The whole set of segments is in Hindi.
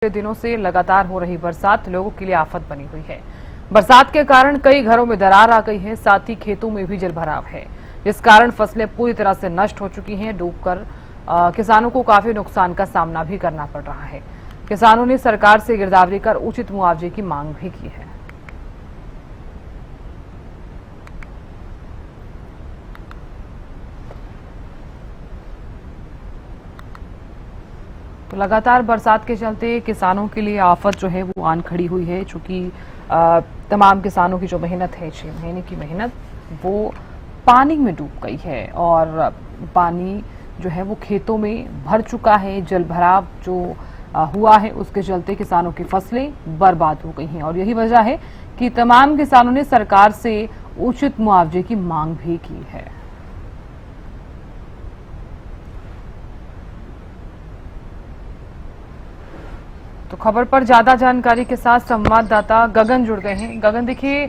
दिनों से लगातार हो रही बरसात लोगों के लिए आफत बनी हुई है। बरसात के कारण कई घरों में दरार आ गई है, साथ ही खेतों में भी जलभराव है, जिस कारण फसलें पूरी तरह से नष्ट हो चुकी हैं। डूबकर किसानों को काफी नुकसान का सामना भी करना पड़ रहा है। किसानों ने सरकार से गिरदावरी कर उचित मुआवजे की मांग भी की है। तो लगातार बरसात के चलते किसानों के लिए आफत जो है वो आन खड़ी हुई है, चूंकि तमाम किसानों की जो मेहनत है 6 महीने की मेहनत वो पानी में डूब गई है और पानी जो है वो खेतों में भर चुका है। जलभराव जो हुआ है उसके चलते किसानों की फसलें बर्बाद हो गई हैं और यही वजह है कि तमाम किसानों ने सरकार से उचित मुआवजे की मांग भी की है। तो खबर पर ज्यादा जानकारी के साथ संवाददाता गगन जुड़ गए हैं। गगन, देखिए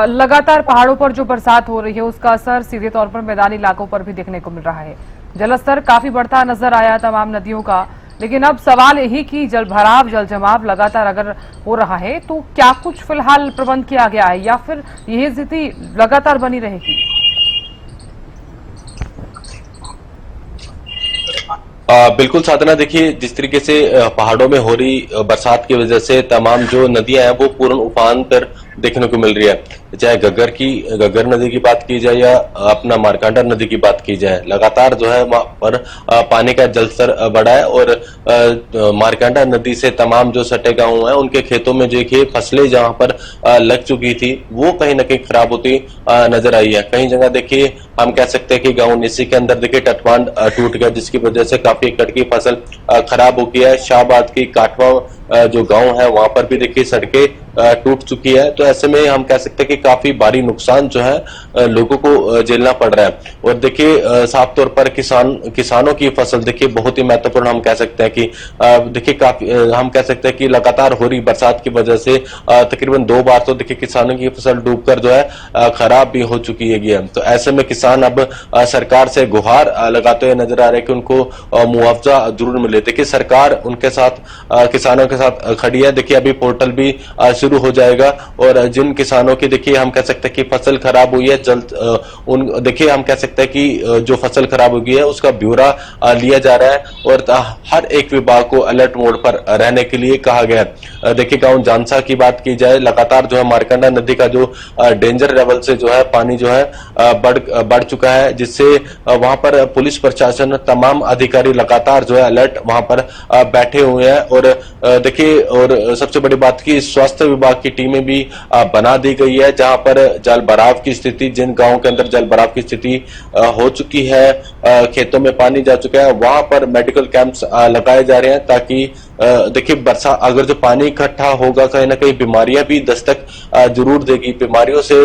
लगातार पहाड़ों पर जो बरसात हो रही है उसका असर सीधे तौर पर मैदानी इलाकों पर भी देखने को मिल रहा है। जलस्तर काफी बढ़ता नजर आया तमाम नदियों का, लेकिन अब सवाल यही कि जलभराव जल जमाव लगातार अगर हो रहा है तो क्या कुछ फिलहाल प्रबंध किया गया है या फिर यही स्थिति लगातार बनी रहेगी? बिल्कुल साधना, देखिए जिस तरीके से पहाड़ों में हो रही बरसात की वजह से तमाम जो नदियां हैं वो पूर्ण उफान पर देखने को मिल रही है। चाहे गग्गर नदी की बात की जाए या अपना मारकंडा नदी की बात की जाए, लगातार जो है वहां पर पानी का जलस्तर बढ़ा है और मारकंडा नदी से तमाम जो सटे गांव हैं उनके खेतों में देखिए फसलें जहां पर लग चुकी थी वो कहीं ना कहीं खराब होती नजर आई है। कई जगह देखिए हम कह सकते हैं कि गांव निसी के अंदर देखिए तटबांध टूट गया, जिसकी वजह से काफी एकड़ की फसल खराब हो गई है। शाहबाद की काटवा जो गांव है वहां पर भी देखिए सड़कें टूट चुकी है। तो ऐसे में हम कह सकते हैं कि काफी भारी नुकसान जो है लोगों को झेलना पड़ रहा है। और देखिए साफ तौर पर किसानों की फसल देखिए बहुत ही महत्वपूर्ण हम कह सकते हैं कि देखिए काफी हम कह सकते हैं कि लगातार हो रही बरसात की वजह से तकरीबन 2 बार तो देखिए किसानों की फसल डूबकर जो है खराब भी हो चुकी है। तो ऐसे में किसान अब सरकार से गुहार लगाते हुए नजर आ रहे हैं कि उनको मुआवजा जरूर मिले। देखिए सरकार उनके साथ किसानों के साथ खड़ी है। देखिए अभी पोर्टल भी शुरू हो जाएगा और जिन किसानों की देखिए हम कह सकते हैं कि फसल खराब हुई है जल्द देखिए हम कह सकते हैं कि जो फसल खराब हो गई है उसका ब्यौरा लिया जा रहा है और हर एक विभाग को अलर्ट मोड पर रहने के लिए कहा गया है। देखिए गांव जानसा की बात की जाए, लगातार जो है मारकंडा नदी का जो डेंजर लेवल से जो है पानी जो है बढ़ चुका है, जिससे वहां पर पुलिस प्रशासन तमाम अधिकारी लगातार जो है अलर्ट वहां पर बैठे हुए हैं। और देखिए और सबसे बड़ी बात की स्वास्थ्य विभाग की टीमें भी बना दी गई है, जहां पर जल भराव की स्थिति, जिन गांवों के अंदर जल भराव की स्थिति हो चुकी है, खेतों में पानी जा चुका है, वहां पर मेडिकल कैंप्स लगाए जा रहे हैं ताकि देखिए बरसात अगर जो पानी इकट्ठा होगा कहीं ना कहीं बीमारियां भी दस्तक जरूर देगी। बीमारियों से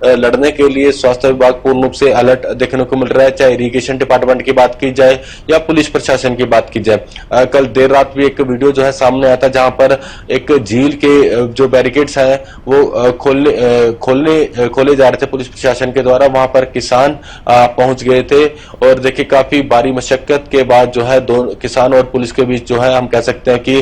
लड़ने के लिए स्वास्थ्य विभाग पूर्ण रूप से अलर्ट देखने को मिल रहा है, चाहे इरिगेशन डिपार्टमेंट की बात की जाए या पुलिस प्रशासन की बात की जाए। कल देर रात भी एक वीडियो जो है सामने आया था जहां पर एक झील के जो बैरिकेड्स हैं वो खोले जा रहे थे पुलिस प्रशासन के द्वारा। वहां पर किसान पहुंच गए थे और देखिए काफी भारी मशक्कत के बाद जो है दो किसान और पुलिस के बीच जो है हम कह सकते हैं कि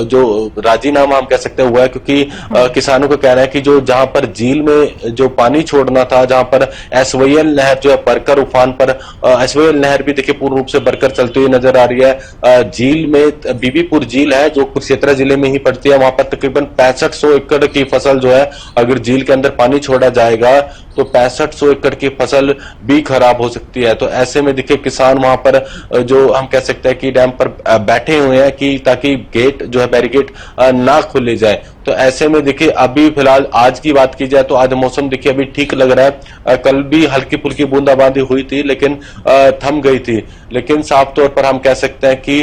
जो राजीनामा हम कह सकते हैं हुआ है, क्योंकि किसानों को कहना है कि जो जहां पर झील में जो पानी छोड़ना था, जहां पर एसवाईएल नहर जो है बढ़कर उफान पर, एसवाईएल नहर भी देखिए पूर्ण रूप से बढ़कर चलती हुई नजर आ रही है। झील में बीबीपुर झील है जो कुरुक्षेत्र जिले में ही पड़ती है, वहां पर तकरीबन 6500 एकड़ की फसल जो है अगर झील के अंदर पानी छोड़ा जाएगा तो 6500 एकड़ की फसल भी खराब हो सकती है। तो ऐसे में देखिए किसान वहां पर जो हम कह सकते हैं कि डैम पर बैठे हुए हैं कि ताकि गेट जो है बैरिकेड ना खोले जाए। तो ऐसे में देखिए अभी फिलहाल आज की बात की जाए तो आज मौसम देखिए अभी ठीक लग रहा है। कल भी हल्की फुल्की बूंदाबांदी हुई थी लेकिन थम गई थी। लेकिन साफ तौर पर हम कह सकते हैं कि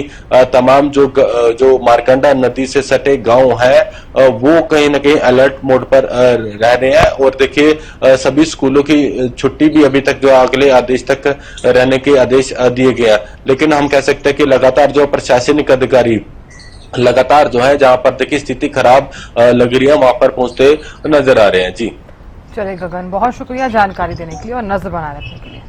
तमाम जो मारकंडा नदी से सटे गांव है वो कहीं ना कहीं अलर्ट मोड पर रह रहे हैं। और देखिए सभी स्कूलों की छुट्टी भी अभी तक जो अगले आदेश तक रहने के आदेश दिए गए हैं। लेकिन हम कह सकते हैं कि लगातार जो प्रशासनिक अधिकारी लगातार जो है जहां पर देखिए स्थिति खराब लग रही है वहां पर पहुंचते नजर आ रहे हैं। जी चलिए गगन, बहुत शुक्रिया जानकारी देने के लिए और नजर बनाए रखने के लिए।